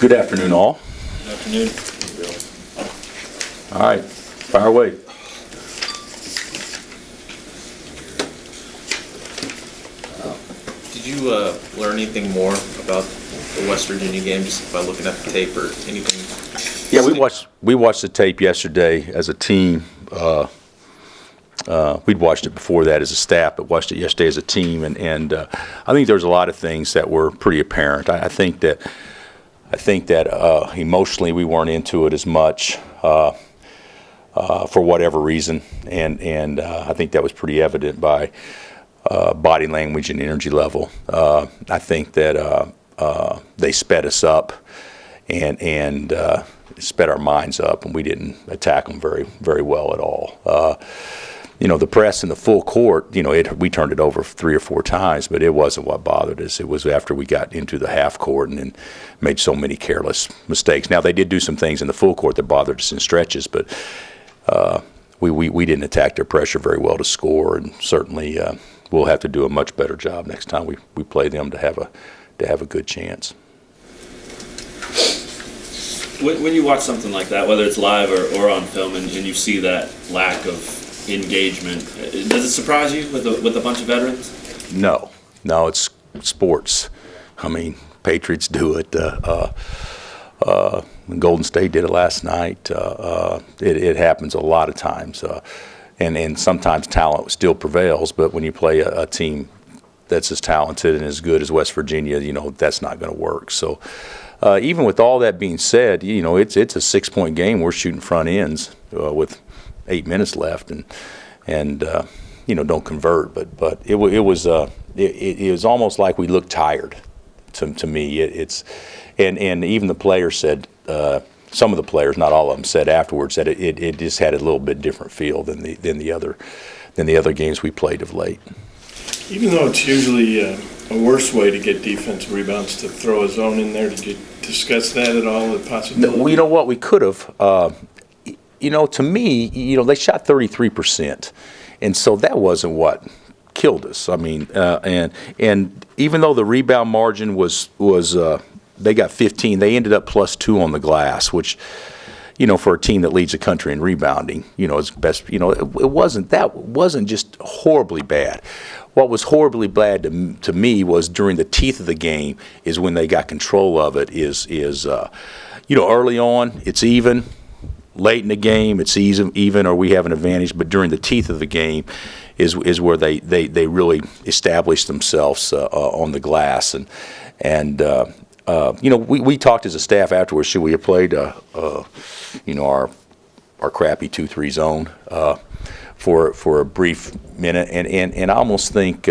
Good afternoon, all. Good afternoon. All right, fire away. Did you learn anything more about the West Virginia game just by looking at the tape or anything? Yeah, we watched the tape yesterday as a team. We'd watched it before that as a staff, but watched it yesterday as a team, and I think there's a lot of things that were pretty apparent. I think that emotionally we weren't into it as much for whatever reason, and I think that was pretty evident by body language and energy level. I think that they sped us up and sped our minds up, and we didn't attack them very, very well at all. The press in the full court, we turned it over 3 or 4 times, but it wasn't what bothered us. It was after we got into the half court and then made so many careless mistakes. Now, they did do some things in the full court that bothered us in stretches, but we didn't attack their pressure very well to score, and certainly we'll have to do a much better job next time we play them to have a good chance. When you watch something like that, whether it's live or on film, and you see that lack of engagement, does it surprise you with a bunch of veterans? No, it's sports. I mean, Patriots do it. Golden State did it last night. It happens a lot of times, and sometimes talent still prevails. But when you play a team that's as talented and as good as West Virginia, that's not going to work. So. Even with all that being said, it's a 6-point game. We're shooting front ends with 8 minutes left, and don't convert. But it was almost like we looked tired. To me, and even the players said, some of the players, not all of them, said afterwards that it just had a little bit different feel than the other games we played of late. Even though it's usually a worse way to get defensive rebounds to throw a zone in there, did you discuss that at all, the possibility? No, you know what, we could have. To me, they shot 33%, and so that wasn't what killed us. I mean, and even though the rebound margin was they got 15, they ended up +2 on the glass, which. For a team that leads the country in rebounding, is best. It wasn't just horribly bad. What was horribly bad to me was during the teeth of the game is when they got control of it. Early on it's even, late in the game it's even, or we have an advantage. But during the teeth of the game is where they really established themselves on the glass and. We talked as a staff afterwards. Should we have played, our crappy 2-3 zone for a brief minute? And I almost think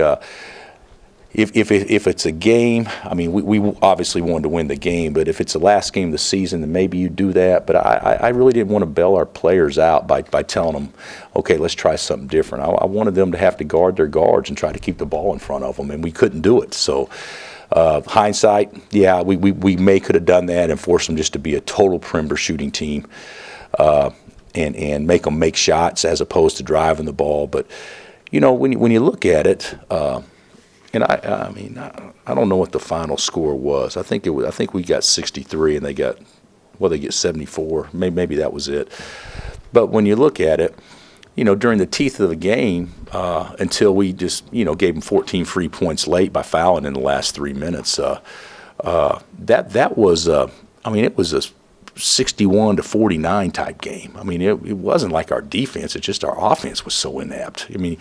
if it's a game, I mean, we obviously wanted to win the game. But if it's the last game of the season, then maybe you do that. But I really didn't want to bail our players out by telling them, okay, let's try something different. I wanted them to have to guard their guards and try to keep the ball in front of them, and we couldn't do it. So. Hindsight, yeah, we could have done that and forced them just to be a total perimeter shooting team, and make them make shots as opposed to driving the ball. But when you look at it, and I don't know what the final score was. I think we got 63 and they get 74. Maybe that was it. But when you look at it. During the teeth of the game, until we just, gave them 14 free points late by fouling in the last 3 minutes, that was, it was a 61-49 type game. I mean, it wasn't like our defense; it's just our offense was so inept. I mean,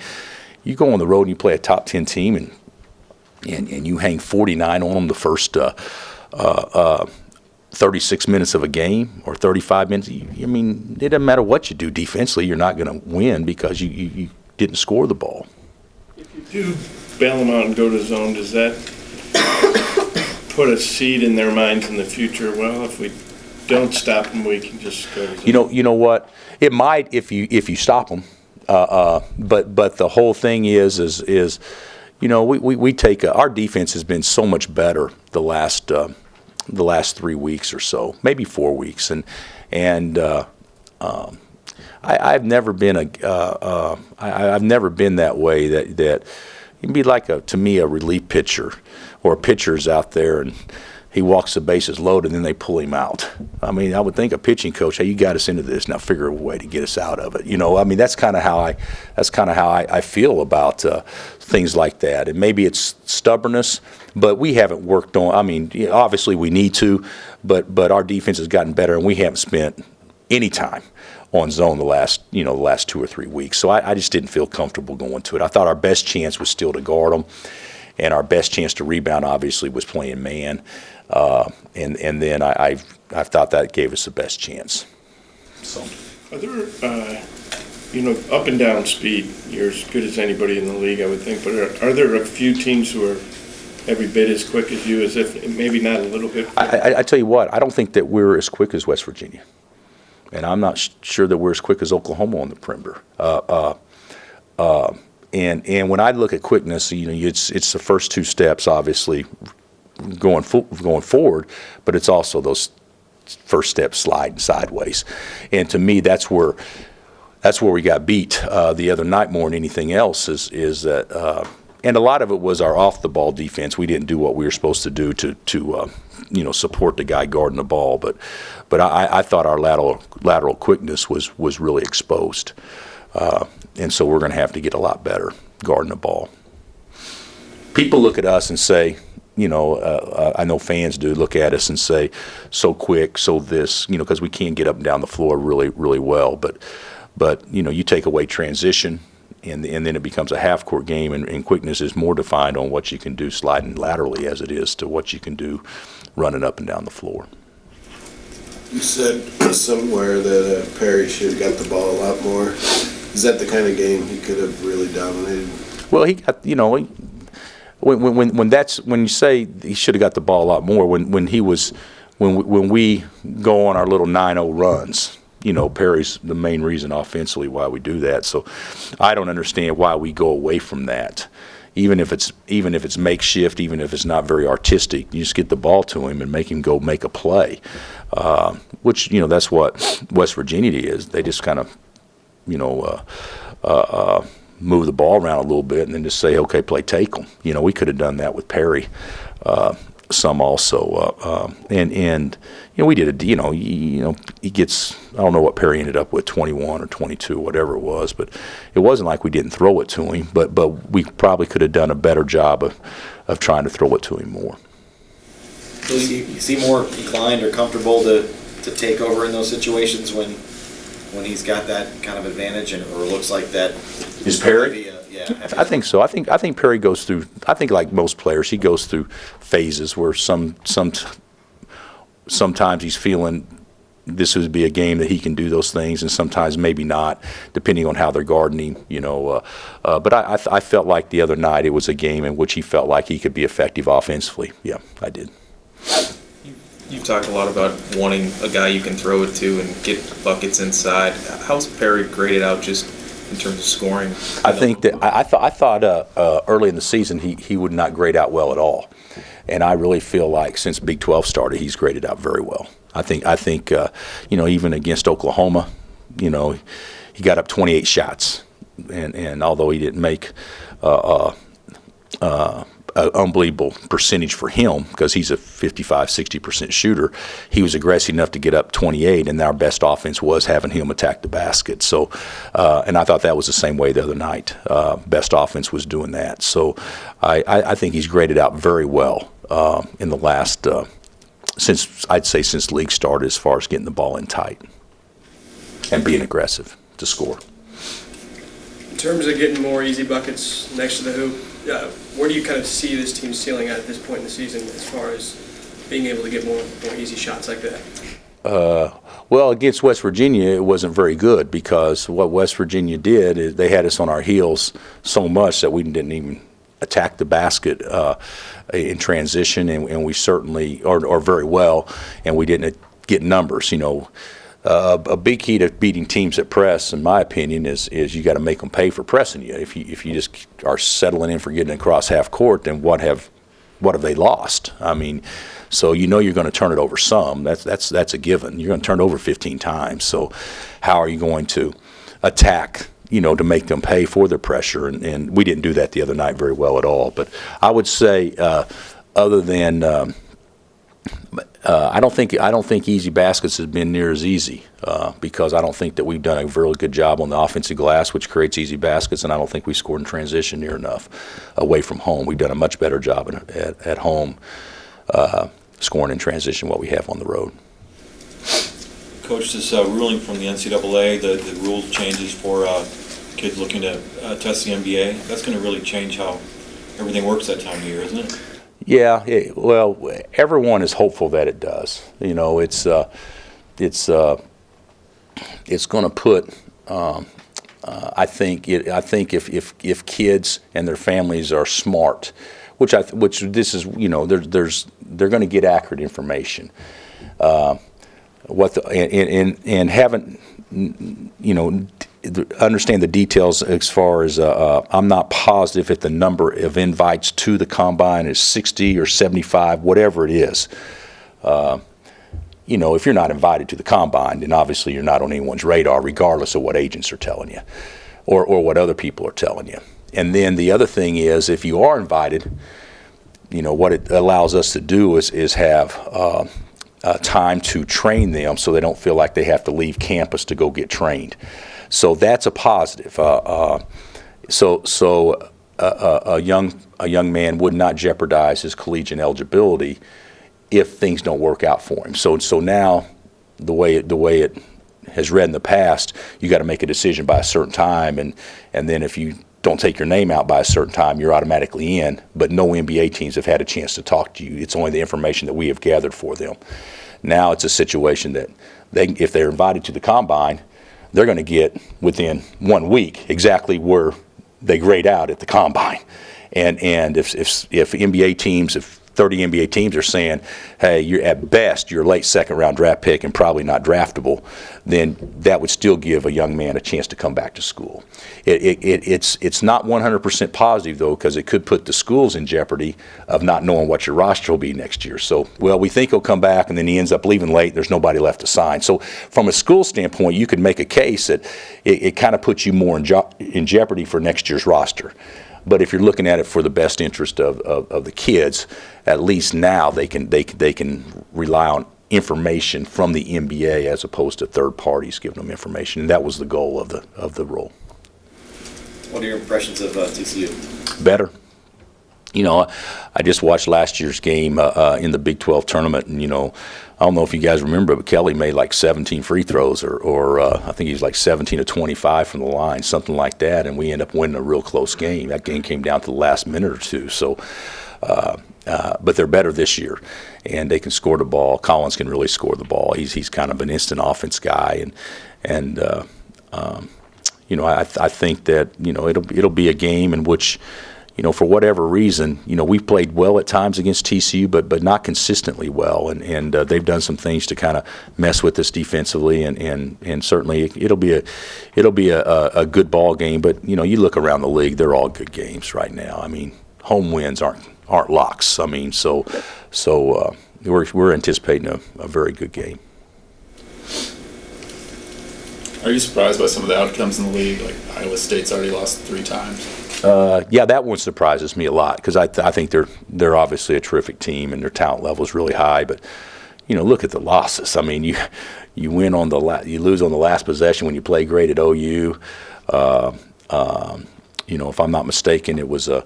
you go on the road and you play a top 10 team, and you hang 49 on them the first 36 minutes of a game or 35 minutes. It doesn't matter what you do defensively, you're not going to win because you didn't score the ball. If you do bail them out and go to zone, does that put a seed in their minds in the future? Well, if we don't stop them, we can just go to zone. You know what? It might if you stop them. But the whole thing is we take our defense has been so much better the last 3 weeks or so, maybe 4 weeks, and I've never been I've never been that way. That it can be like to me a relief pitcher, or pitchers out there, and he walks the bases loaded, and then they pull him out. I mean, I would think a pitching coach, hey, you got us into this, now figure a way to get us out of it. You know, I mean, that's kind of how I feel about things like that. And maybe it's stubbornness, but we haven't worked on. I mean, obviously we need to, but our defense has gotten better, and we haven't spent any time on zone the last 2 or 3 weeks. So I just didn't feel comfortable going to it. I thought our best chance was still to guard them, and our best chance to rebound obviously was playing man. And then I thought that gave us the best chance. So, Are there, up and down speed? You're as good as anybody in the league, I would think. But are there a few teams who are every bit as quick as you, as if maybe not a little bit? I tell you what, I don't think that we're as quick as West Virginia, and I'm not sure that we're as quick as Oklahoma on the perimeter. And when I look at quickness, it's the first 2 steps, obviously, going forward, but it's also those first steps sliding sideways. And to me, that's where we got beat the other night more than anything else. Is that and a lot of it was our off the ball defense. We didn't do what we were supposed to do to support the guy guarding the ball. But I thought our lateral quickness was really exposed. And so we're going to have to get a lot better guarding the ball. People look at us and say, I know fans do look at us and say, so quick, so this, because we can get up and down the floor really, really well. But you take away transition, and then it becomes a half-court game, and quickness is more defined on what you can do sliding laterally as it is to what you can do running up and down the floor. You said somewhere that Perry should have got the ball a lot more. Is that the kind of game he could have really dominated? Well, he got, when you say he should have got the ball a lot more, when we go on our little 9-0 runs, Perry's the main reason offensively why we do that. So I don't understand why we go away from that. Even if it's makeshift, even if it's not very artistic, you just get the ball to him and make him go make a play, which that's what West Virginia is. They just kind of move the ball around a little bit and then just say, okay, play take them. We could have done that with Perry some also. And we did he gets, I don't know what Perry ended up with, 21 or 22, whatever it was, but it wasn't like we didn't throw it to him, but we probably could have done a better job of trying to throw it to him more. So you seem more inclined or comfortable to take over in those situations when he's got that kind of advantage, or looks like that. Is Perry? I think so. I think Perry goes through. I think like most players, he goes through phases where sometimes he's feeling this would be a game that he can do those things, and sometimes maybe not, depending on how they're guarding him. But I felt like the other night it was a game in which he felt like he could be effective offensively. Yeah, I did. You've talked a lot about wanting a guy you can throw it to and get buckets inside. How's Perry graded out just in terms of scoring? I think that I thought early in the season he would not grade out well at all, and I really feel like since Big 12 started, he's graded out very well. I think even against Oklahoma, he got up 28 shots, and although he didn't make an unbelievable percentage for him because he's a 55-60% shooter, he was aggressive enough to get up 28, and our best offense was having him attack the basket. So, and I thought that was the same way the other night. Best offense was doing that. So I think he's graded out very well in the last, since league started, as far as getting the ball in tight and being aggressive to score. In terms of getting more easy buckets next to the hoop, where do you kind of see this team ceiling at this point in the season as far as being able to get more easy shots like that? Well, against West Virginia, it wasn't very good because what West Virginia did is they had us on our heels so much that we didn't even attack the basket in transition, and we certainly, or very well, and we didn't get numbers. A big key to beating teams that press, in my opinion, is you got to make them pay for pressing you. If you just are settling in for getting across half court, then what have they lost? I mean, so you're going to turn it over some. That's a given. You're going to turn it over 15 times. So how are you going to attack? To make them pay for their pressure, and we didn't do that the other night very well at all. But I would say, other than I don't think easy baskets has been near as easy because I don't think that we've done a really good job on the offensive glass, which creates easy baskets, and I don't think we scored in transition near enough away from home. We've done a much better job at home scoring in transition what we have on the road. Coach, this ruling from the NCAA, the rule changes for kids looking to test the NBA, that's going to really change how everything works that time of year, isn't it? Yeah, well, everyone is hopeful that it does. You know, it's going to put. I think if kids and their families are smart, which this is, you know, they're going to get accurate information. And haven't, you know, understand the details as far as I'm not positive if the number of invites to the combine is 60 or 75, whatever it is. You know, if you're not invited to the combine, then obviously you're not on anyone's radar, regardless of what agents are telling you or what other people are telling you. And then the other thing is, if you are invited, you know, what it allows us to do is have time to train them so they don't feel like they have to leave campus to go get trained. So that's a positive. So a young man would not jeopardize his collegiate eligibility if things don't work out for him. So now the way it has read in the past, you got to make a decision by a certain time, and then if you don't take your name out by a certain time, you're automatically in. But no NBA teams have had a chance to talk to you. It's only the information that we have gathered for them. Now it's a situation that if they're invited to the combine, they're going to get within 1 week exactly where they grade out at the combine. And if NBA teams, if 30 NBA teams are saying, hey, you're at best you're a late second round draft pick and probably not draftable, then that would still give a young man a chance to come back to school. It's not 100% positive though, because it could put the schools in jeopardy of not knowing what your roster will be next year. So, well, we think he'll come back, and then he ends up leaving late. There's nobody left to sign. So, from a school standpoint, you could make a case that it kind of puts you more in jeopardy for next year's roster. But if you're looking at it for the best interest of the kids, at least now they can rely on information from the NBA as opposed to third parties giving them information. And that was the goal of the rule. What are your impressions of TCU? Better. You know, I just watched last year's game in the Big 12 tournament, and, you know, I don't know if you guys remember, but Kelly made like 17 free throws, or I think he was like 17 to 25 from the line, something like that, and we ended up winning a real close game. That game came down to the last minute or two. So, but they're better this year, and they can score the ball. Collins can really score the ball. He's kind of an instant offense guy, and you know, I think that, you know, it'll be a game in which, you know, for whatever reason, you know, we've played well at times against TCU, but not consistently well, and they've done some things to kind of mess with us defensively, and certainly it'll be a good ball game. But, you know, you look around the league, they're all good games right now. I mean, home wins aren't locks. I mean, so we're anticipating a very good game. Are you surprised by some of the outcomes in the league? Like Iowa State's already lost 3 times. Yeah, that one surprises me a lot because I think they're obviously a terrific team and their talent level is really high. But, you know, look at the losses. I mean, you win on you lose on the last possession when you play great at OU. You know, if I'm not mistaken, it was you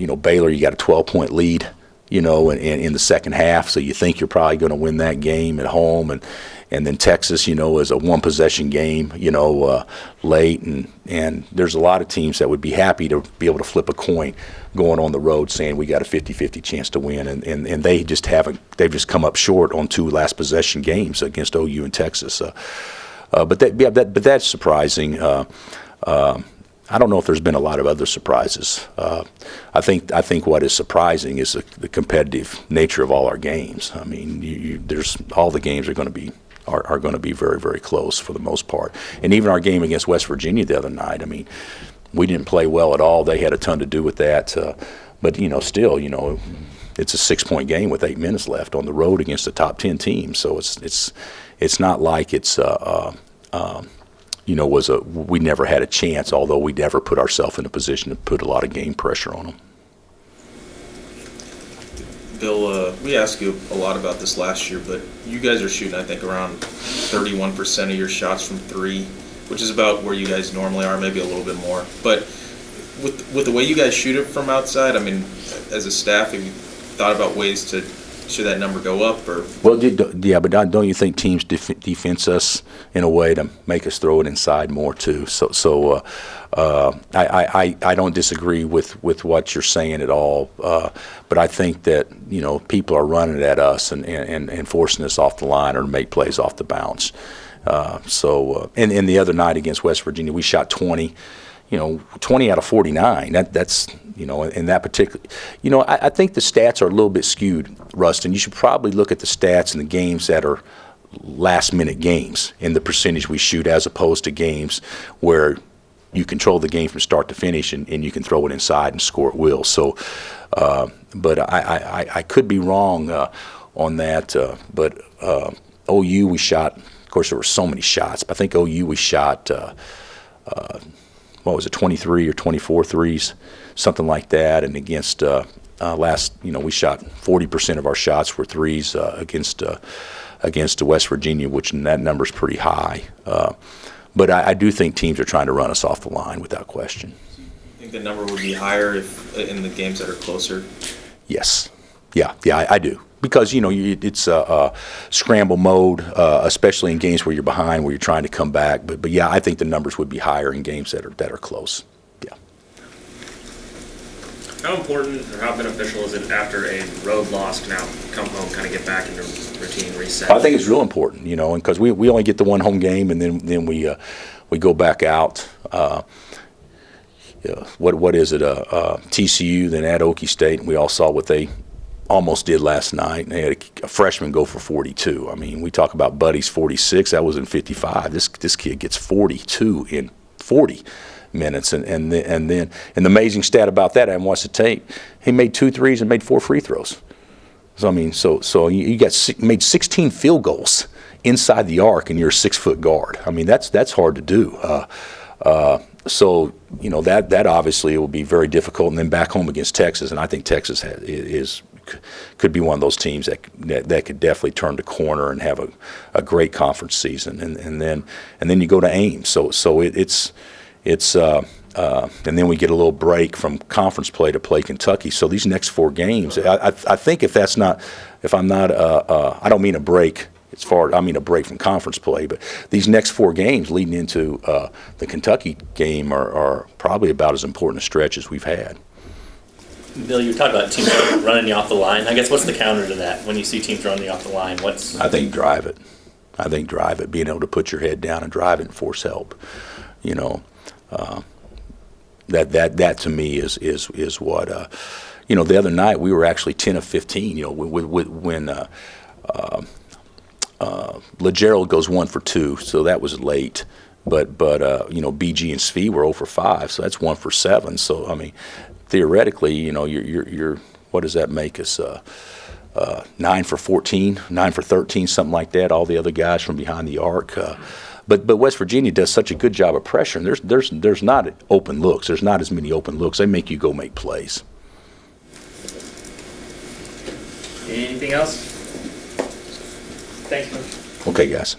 know, Baylor. You got a 12-point lead, you know, in the second half, so you think you're probably going to win that game at home, and then Texas, you know, is a one-possession game, you know, late, and there's a lot of teams that would be happy to be able to flip a coin going on the road saying we got a 50-50 chance to win, and they just haven't. They've just come up short on 2 last possession games against OU and Texas. But that's surprising. I don't know if there's been a lot of other surprises. I think what is surprising is the competitive nature of all our games. I mean, there's all the games are going to be very, very close for the most part. And even our game against West Virginia the other night, I mean, we didn't play well at all. They had a ton to do with that. But, you know, still, you know, it's a 6-point game with 8 minutes left on the road against a top 10 team. So it's not like it's you know, we never had a chance, although we never put ourselves in a position to put a lot of game pressure on them. Bill, we asked you a lot about this last year, but you guys are shooting, I think, around 31% of your shots from three, which is about where you guys normally are, maybe a little bit more. But with the way you guys shoot it from outside, I mean, as a staff, have you thought about ways to, should that number go up? Or Well, yeah, but don't you think teams defense us in a way to make us throw it inside more too? So I don't disagree with what you're saying at all. But I think that people are running it at us and forcing us off the line or to make plays off the bounce. And the other night against West Virginia, we shot 20. 20 out of 49. That's in that particular. I think the stats are a little bit skewed, Rustin. You should probably look at the stats in the games that are last-minute games in the percentage we shoot, as opposed to games where you control the game from start to finish and you can throw it inside and score at will. So, but I could be wrong on that. But OU, we shot. Of course, there were so many shots. But I think OU, we shot. What was it, 23 or 24 threes, something like that. And against we shot 40% of our shots were threes against West Virginia, which that number's pretty high. But I do think teams are trying to run us off the line without question. I think the number would be higher if in the games that are closer. Yes, yeah, I do. Because it's scramble mode, especially in games where you're behind, where you're trying to come back. But yeah, I think the numbers would be higher in games that are close. Yeah. How important or how beneficial is it after a road loss to now come home, kind of get back into routine, reset? I think it's real important, and because we only get the one home game, and then we go back out. What is it? TCU, then at Okie State, and we all saw what they almost did last night. They had a freshman go for 42. I mean, we talk about Buddy's 46. That was in 55. This kid gets 42 in 40 minutes. And then the amazing stat about that, I haven't watched the tape, he made 2 threes and made 4 free throws. So I mean, so you made 16 field goals inside the arc, and you're a 6-foot guard. I mean, that's hard to do. So that obviously will be very difficult. And then back home against Texas, and I think Texas could be one of those teams that could definitely turn the corner and have a great conference season. And then you go to Ames. So it's and then we get a little break from conference play to play Kentucky. So these next 4 games, I think if I'm not I don't mean a break. I mean a break from conference play, but these next 4 games leading into the Kentucky game are probably about as important a stretch as we've had. Bill, you talked about teams running you off the line. I guess what's the counter to that when you see teams running you off the line? I think drive it. Being able to put your head down and drive it and force help. That to me is what the other night we were actually 10 of 15. When LeGerald goes 1 for 2, so that was late. But BG and Svi were 0 for 5, so that's 1 for 7. So I mean, theoretically, you're what does that make us? 9 for 14, 9 for 13, something like that. All the other guys from behind the arc. But West Virginia does such a good job of pressure, and there's not open looks. There's not as many open looks. They make you go make plays. Anything else? Thanks, Coach. Okay, guys.